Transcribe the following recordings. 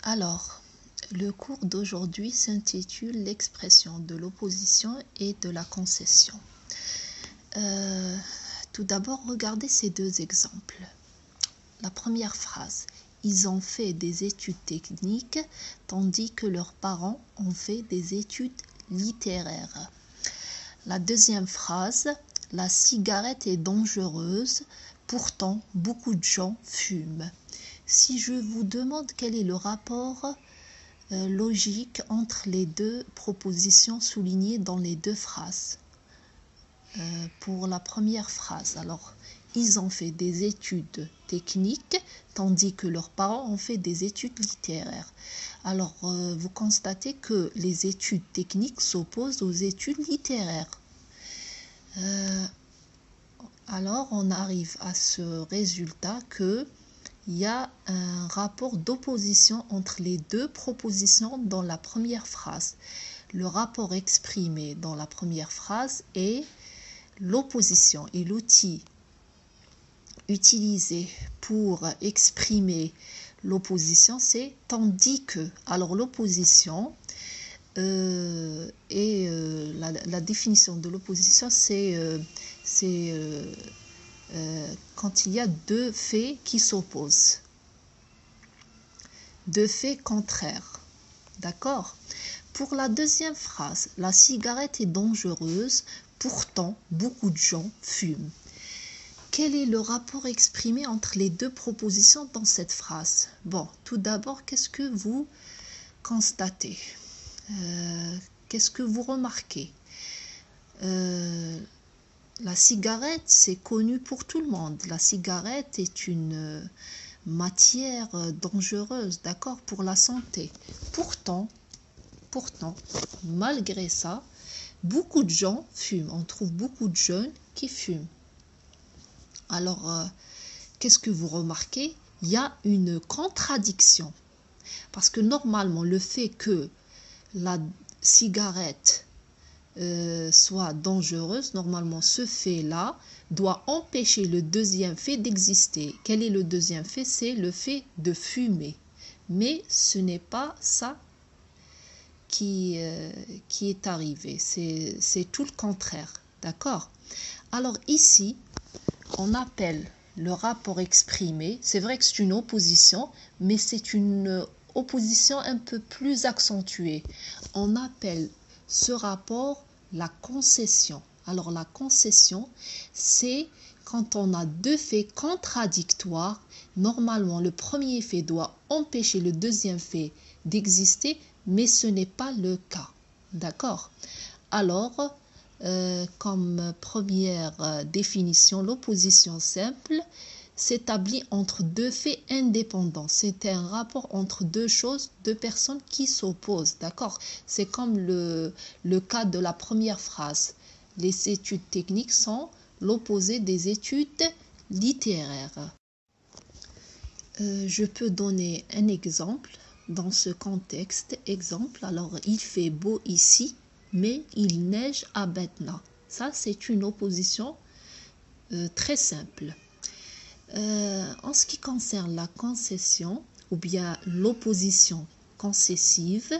Alors, le cours d'aujourd'hui s'intitule l'expression de l'opposition et de la concession. Tout d'abord, regardez ces deux exemples. La première phrase, ils ont fait des études techniques tandis que leurs parents ont fait des études littéraires. La deuxième phrase, la cigarette est dangereuse, pourtant beaucoup de gens fument. Si je vous demande quel est le rapport logique entre les deux propositions soulignées dans les deux phrases. Pour la première phrase, alors, ils ont fait des études techniques tandis que leurs parents ont fait des études littéraires. Alors, vous constatez que les études techniques s'opposent aux études littéraires. Alors, on arrive à ce résultat que il y a un rapport d'opposition entre les deux propositions dans la première phrase. Le rapport exprimé dans la première phrase est l'opposition et l'outil utilisé pour exprimer l'opposition, c'est tandis que. Alors l'opposition et la définition de l'opposition, c'est quand il y a deux faits qui s'opposent, deux faits contraires. D'accord ? Pour la deuxième phrase, la cigarette est dangereuse, pourtant beaucoup de gens fument. Quel est le rapport exprimé entre les deux propositions dans cette phrase? Bon, tout d'abord, qu'est-ce que vous constatez? Qu'est-ce que vous remarquez? La cigarette, c'est connu pour tout le monde. La cigarette est une matière dangereuse, d'accord, pour la santé. Pourtant, malgré ça, beaucoup de gens fument. On trouve beaucoup de jeunes qui fument. Alors, qu'est-ce que vous remarquez? Il y a une contradiction. Parce que normalement, le fait que la cigarette soit dangereuse, normalement ce fait-là doit empêcher le deuxième fait d'exister. Quel est le deuxième fait? C'est le fait de fumer. Mais ce n'est pas ça qui est arrivé. C'est tout le contraire. D'accord? Alors ici, on appelle le rapport exprimé, c'est vrai que c'est une opposition, mais c'est une opposition un peu plus accentuée. On appelle ce rapport la concession. Alors la concession, c'est quand on a deux faits contradictoires. Normalement, le premier fait doit empêcher le deuxième fait d'exister, mais ce n'est pas le cas. D'accord? Alors, comme première définition, l'opposition simple s'établit entre deux faits indépendants. C'est un rapport entre deux choses, deux personnes qui s'opposent. D'accord? C'est comme le cas de la première phrase. Les études techniques sont l'opposé des études littéraires. Je peux donner un exemple dans ce contexte. Exemple, alors il fait beau ici, mais il neige à Betna. Ça, c'est une opposition très simple. En ce qui concerne la concession ou bien l'opposition concessive,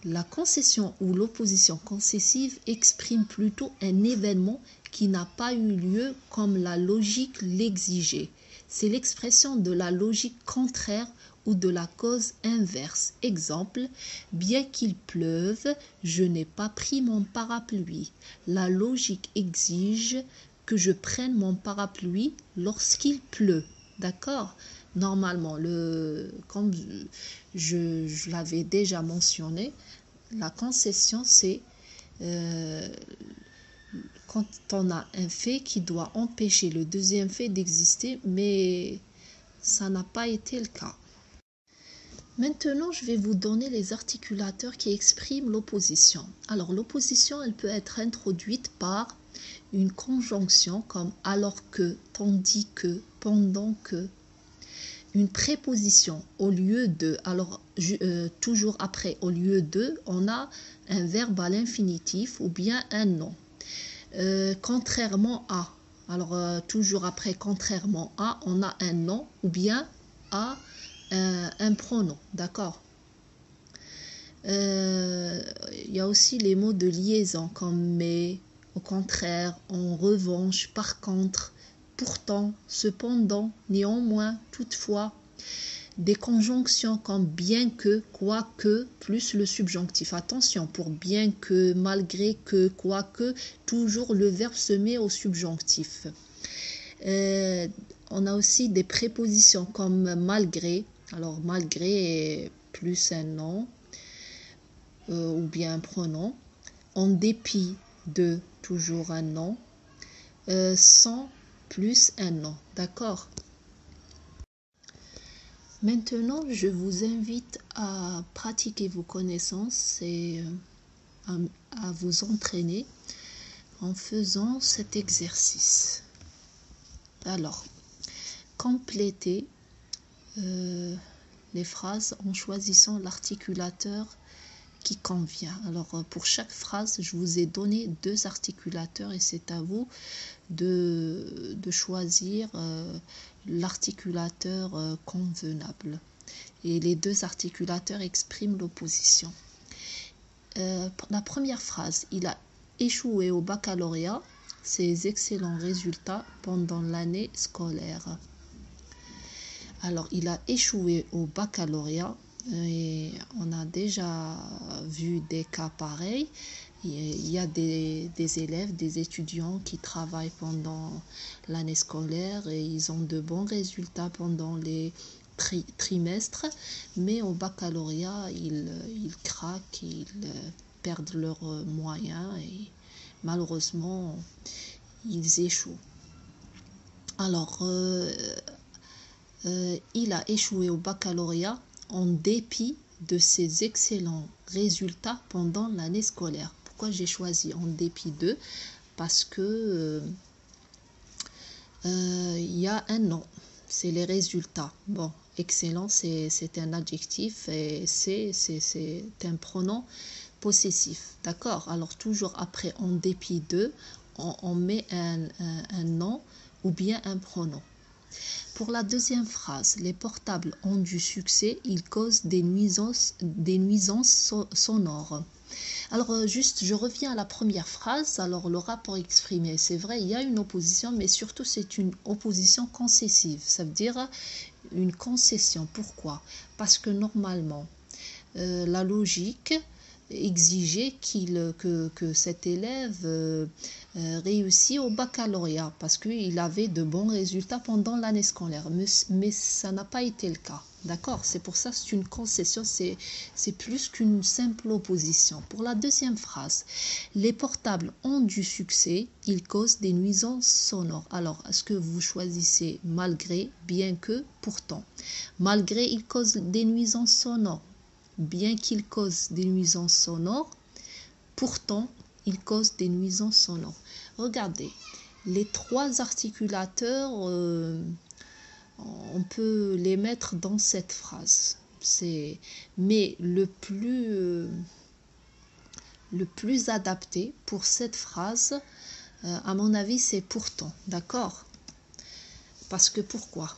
la concession ou l'opposition concessive exprime plutôt un événement qui n'a pas eu lieu comme la logique l'exigeait. C'est l'expression de la logique contraire ou de la cause inverse. Exemple, bien qu'il pleuve, je n'ai pas pris mon parapluie. La logique exige que je prenne mon parapluie lorsqu'il pleut. D'accord? Normalement, comme je l'avais déjà mentionné, la concession, c'est quand on a un fait qui doit empêcher le deuxième fait d'exister, mais ça n'a pas été le cas. Maintenant, je vais vous donner les articulateurs qui expriment l'opposition. Alors, l'opposition, elle peut être introduite par une conjonction comme alors que, tandis que, pendant que. Une préposition au lieu de, alors toujours après au lieu de, on a un verbe à l'infinitif ou bien un nom. Contrairement à, alors toujours après contrairement à, on a un nom ou bien à un pronom, d'accord. Il y a aussi les mots de liaison comme mais, au contraire, en revanche, par contre, pourtant, cependant, néanmoins, toutefois. Des conjonctions comme bien que, quoique, plus le subjonctif. Attention, pour bien que, malgré que, quoique, toujours le verbe se met au subjonctif. On a aussi des prépositions comme malgré. Alors malgré plus un nom ou bien un pronom. En dépit de, toujours un nom. Sans plus un nom. D'accord? Maintenant, je vous invite à pratiquer vos connaissances et à vous entraîner en faisant cet exercice. Alors, complétez les phrases en choisissant l'articulateur qui convient. Alors, pour chaque phrase, je vous ai donné 2 articulateurs et c'est à vous de choisir l'articulateur convenable. Et les 2 articulateurs expriment l'opposition. La première phrase, il a échoué au baccalauréat, ses excellents résultats pendant l'année scolaire. Alors, il a échoué au baccalauréat et on a déjà vu des cas pareils. Il y a des élèves, des étudiants qui travaillent pendant l'année scolaire et ils ont de bons résultats pendant les trimestres, mais au baccalauréat, ils craquent, ils perdent leurs moyens et malheureusement, ils échouent. Alors, il a échoué au baccalauréat en dépit de ses excellents résultats pendant l'année scolaire. Pourquoi j'ai choisi en dépit de? Parce que il y a un nom, c'est les résultats. Bon, excellent, c'est un adjectif et c'est un pronom possessif. D'accord? Alors, toujours après en dépit de, on met un nom ou bien un pronom. Pour la deuxième phrase, les portables ont du succès, ils causent des nuisances sonores. Alors, juste, je reviens à la première phrase. Alors, le rapport exprimé, c'est vrai, il y a une opposition, mais surtout, c'est une opposition concessive. Ça veut dire une concession. Pourquoi? Parce que normalement, la logique exigeait que cet élève réussit au baccalauréat parce qu'il avait de bons résultats pendant l'année scolaire. Mais ça n'a pas été le cas. D'accord? C'est pour ça que c'est une concession, c'est plus qu'une simple opposition. Pour la deuxième phrase, les portables ont du succès, ils causent des nuisances sonores. Alors, est-ce que vous choisissez malgré, bien que, pourtant? Malgré, ils causent des nuisances sonores. Bien qu'ils causent des nuisances sonores, pourtant, ils causent des nuisances sonores. Regardez, les 3 articulateurs, on peut les mettre dans cette phrase. Mais le plus adapté pour cette phrase, à mon avis, c'est pourtant. D'accord? Parce que pourquoi?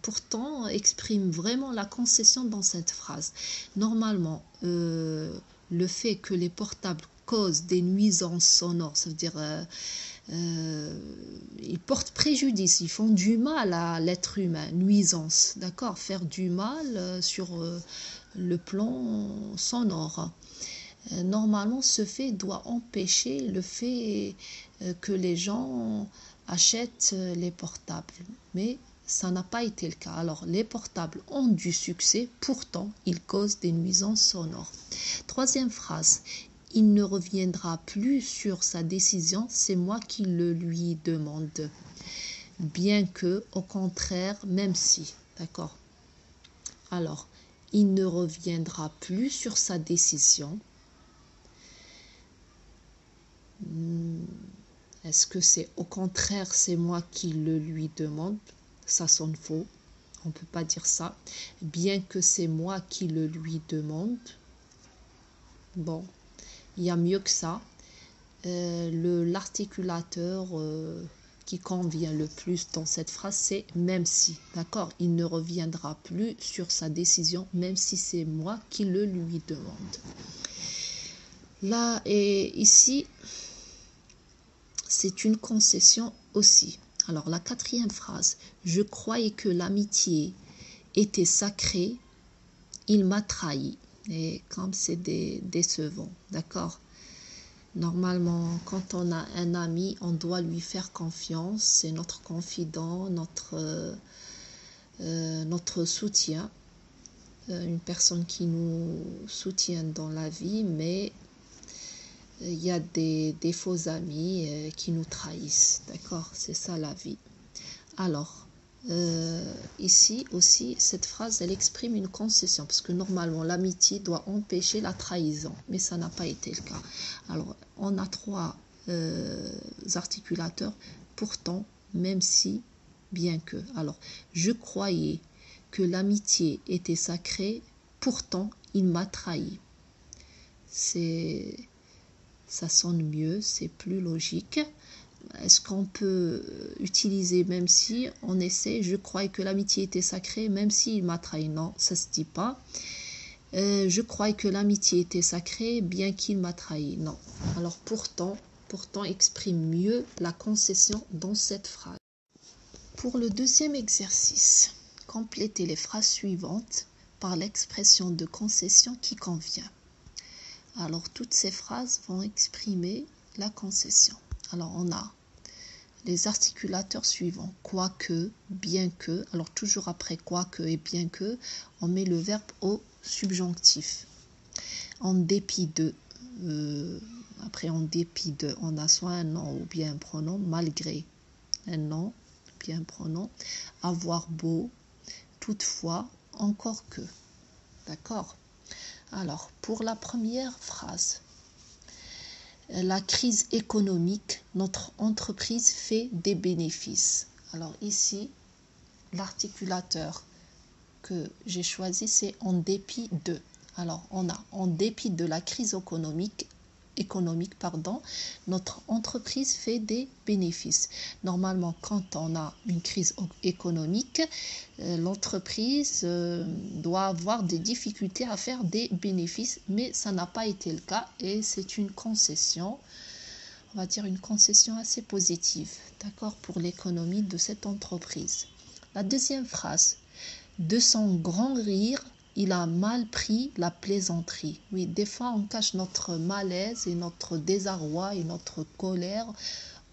Pourtant exprime vraiment la concession dans cette phrase. Normalement, le fait que les portables causent des nuisances sonores, ça veut dire ils portent préjudice, ils font du mal à l'être humain, nuisance, d'accord, faire du mal sur le plan sonore. Normalement, ce fait doit empêcher le fait que les gens achètent les portables, mais ça n'a pas été le cas. Alors, les portables ont du succès, pourtant, ils causent des nuisances sonores. Troisième phrase, il ne reviendra plus sur sa décision, c'est moi qui le lui demande. Bien que, au contraire, même si, d'accord. Alors, il ne reviendra plus sur sa décision. Est-ce que c'est au contraire, c'est moi qui le lui demande? Ça sonne faux. On ne peut pas dire ça. Bien que c'est moi qui le lui demande. Bon, il y a mieux que ça. L'articulateur qui convient le plus dans cette phrase, c'est même si. D'accord? Il ne reviendra plus sur sa décision, même si c'est moi qui le lui demande. Là et ici, c'est une concession aussi. Alors, la quatrième phrase. Je croyais que l'amitié était sacrée, il m'a trahi. Et comme c'est décevant, d'accord? Normalement, quand on a un ami, on doit lui faire confiance. C'est notre confident, notre soutien. Une personne qui nous soutient dans la vie, mais il y a des faux amis qui nous trahissent. D'accord? C'est ça la vie. Alors, ici aussi, cette phrase, elle exprime une concession, parce que normalement, l'amitié doit empêcher la trahison, mais ça n'a pas été le cas. Alors, on a trois articulateurs, pourtant, même si, bien que. Alors, je croyais que l'amitié était sacrée, pourtant, il m'a trahi. Ça sonne mieux, c'est plus logique. Est-ce qu'on peut utiliser même si on essaie, je croyais que l'amitié était sacrée, même s'il m'a trahi? Non, ça ne se dit pas. Je croyais que l'amitié était sacrée, bien qu'il m'a trahi. Non. Alors pourtant exprime mieux la concession dans cette phrase. Pour le deuxième exercice, complétez les phrases suivantes par l'expression de concession qui convient. Alors toutes ces phrases vont exprimer la concession. Alors, on a les articulateurs suivants. Quoique, bien que. Alors, toujours après quoique et bien que, on met le verbe au subjonctif. En dépit de. Après, en dépit de, on a soit un nom ou bien un pronom. Malgré, un nom ou bien un pronom. Avoir beau, toutefois, encore que. D'accord? Alors, pour la première phrase. La crise économique, notre entreprise fait des bénéfices. Alors ici, l'articulateur que j'ai choisi, c'est en dépit de. Alors on a en dépit de la crise économique, notre entreprise fait des bénéfices. Normalement, quand on a une crise économique, l'entreprise doit avoir des difficultés à faire des bénéfices, mais ça n'a pas été le cas et c'est une concession, on va dire une concession assez positive, d'accord, pour l'économie de cette entreprise. La deuxième phrase, de son grand rire, il a mal pris la plaisanterie. Oui, des fois, on cache notre malaise et notre désarroi et notre colère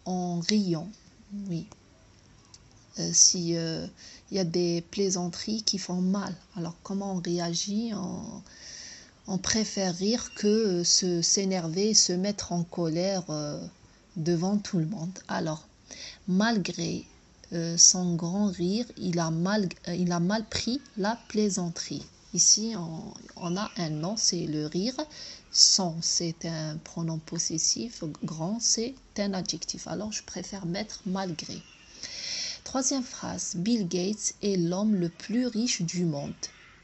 en riant. Oui. Si il y a des plaisanteries qui font mal, alors comment on réagit? On préfère rire que s'énerver, se mettre en colère devant tout le monde. Alors, malgré son grand rire, il a mal pris la plaisanterie. Ici, on a un nom, c'est le rire. Son, c'est un pronom possessif. Grand, c'est un adjectif. Alors, je préfère mettre malgré. Troisième phrase. Bill Gates est l'homme le plus riche du monde.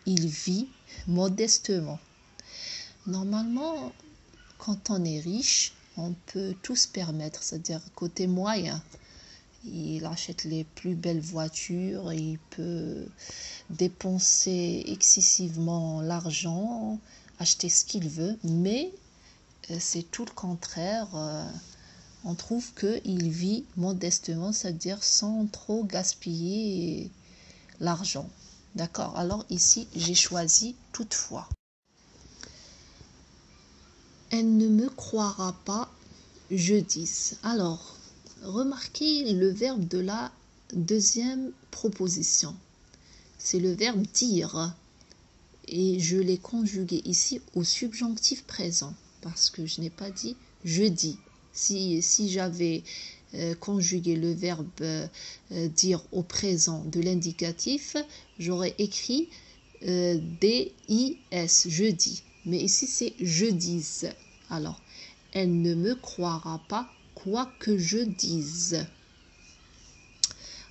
Il vit modestement. Normalement, quand on est riche, on peut tout se permettre, c'est-à-dire côté moyen. Il achète les plus belles voitures, il peut dépenser excessivement l'argent, acheter ce qu'il veut, mais c'est tout le contraire. On trouve qu'il vit modestement, c'est-à-dire sans trop gaspiller l'argent. D'accord? Alors ici, j'ai choisi toutefois. Elle ne me croira pas, je dis. Alors, remarquez le verbe de la deuxième proposition. C'est le verbe dire. Et je l'ai conjugué ici au subjonctif présent. Parce que je n'ai pas dit je dis. Si j'avais conjugué le verbe dire au présent de l'indicatif, j'aurais écrit D-I-S, je dis. Mais ici, c'est je dise. Alors, elle ne me croira pas quoi que je dise.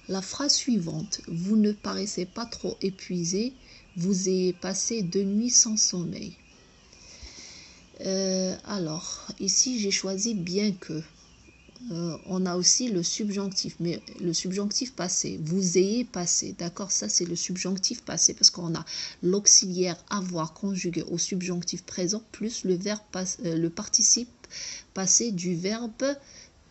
La phrase suivante, vous ne paraissez pas trop épuisé, vous ayez passé 2 nuits sans sommeil. Alors, ici, j'ai choisi bien que. on a aussi le subjonctif, mais le subjonctif passé. Vous ayez passé, d'accord? Ça, c'est le subjonctif passé parce qu'on a l'auxiliaire avoir conjugué au subjonctif présent plus le verbe le participe passé du verbe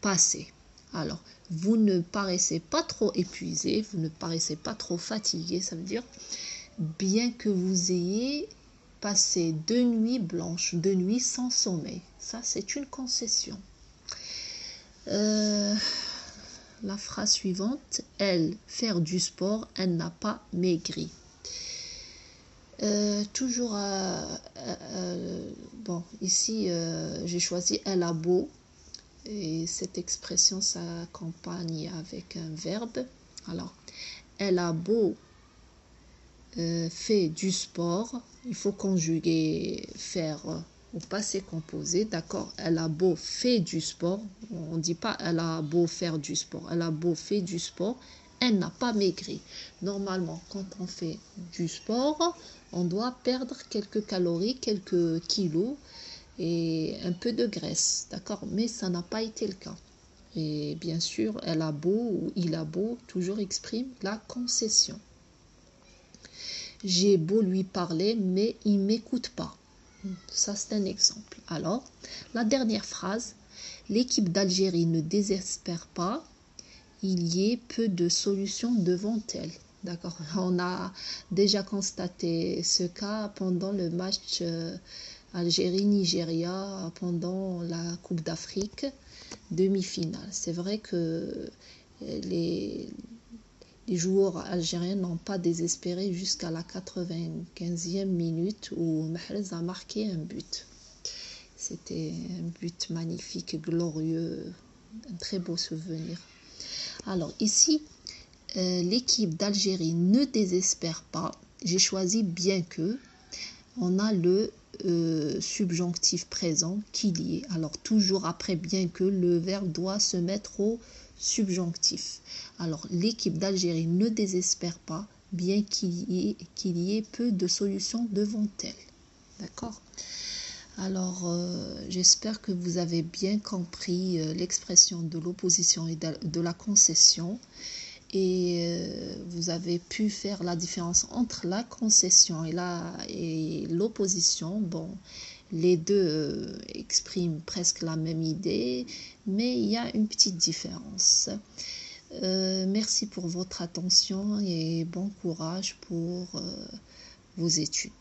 passé. Alors, vous ne paraissez pas trop épuisé, vous ne paraissez pas trop fatigué, ça veut dire bien que vous ayez passé 2 nuits blanches, 2 nuits sans sommeil. Ça, c'est une concession. La phrase suivante, elle, faire du sport, elle n'a pas maigri. Toujours bon, ici j'ai choisi elle a beau, et cette expression s'accompagne avec un verbe. Alors, elle a beau fait du sport, il faut conjuguer faire au passé composé, d'accord? Elle a beau fait du sport, on ne dit pas elle a beau faire du sport, elle a beau fait du sport, elle n'a pas maigri. Normalement, quand on fait du sport, on doit perdre quelques calories, quelques kilos et un peu de graisse, d'accord? Mais ça n'a pas été le cas. Et bien sûr, elle a beau ou il a beau toujours exprime la concession. J'ai beau lui parler, mais il ne m'écoute pas. Ça, c'est un exemple. Alors, la dernière phrase, l'équipe d'Algérie ne désespère pas, il y ait peu de solutions devant elle. D'accord? On a déjà constaté ce cas pendant le match Algérie-Nigeria, pendant la Coupe d'Afrique, demi-finale. C'est vrai que les joueurs algériens n'ont pas désespéré jusqu'à la 95e minute où Mahrez a marqué un but. C'était un but magnifique, glorieux, un très beau souvenir. Alors ici, l'équipe d'Algérie ne désespère pas. J'ai choisi bien que. On a le subjonctif présent qu'il y ait. Alors toujours après bien que, le verbe doit se mettre au subjonctif. Alors l'équipe d'Algérie ne désespère pas, bien qu'il y ait peu de solutions devant elle. D'accord? Alors j'espère que vous avez bien compris l'expression de l'opposition et de la concession. Et vous avez pu faire la différence entre la concession et l'opposition. Bon, les deux expriment presque la même idée, mais il y a une petite différence. Merci pour votre attention et bon courage pour vos études.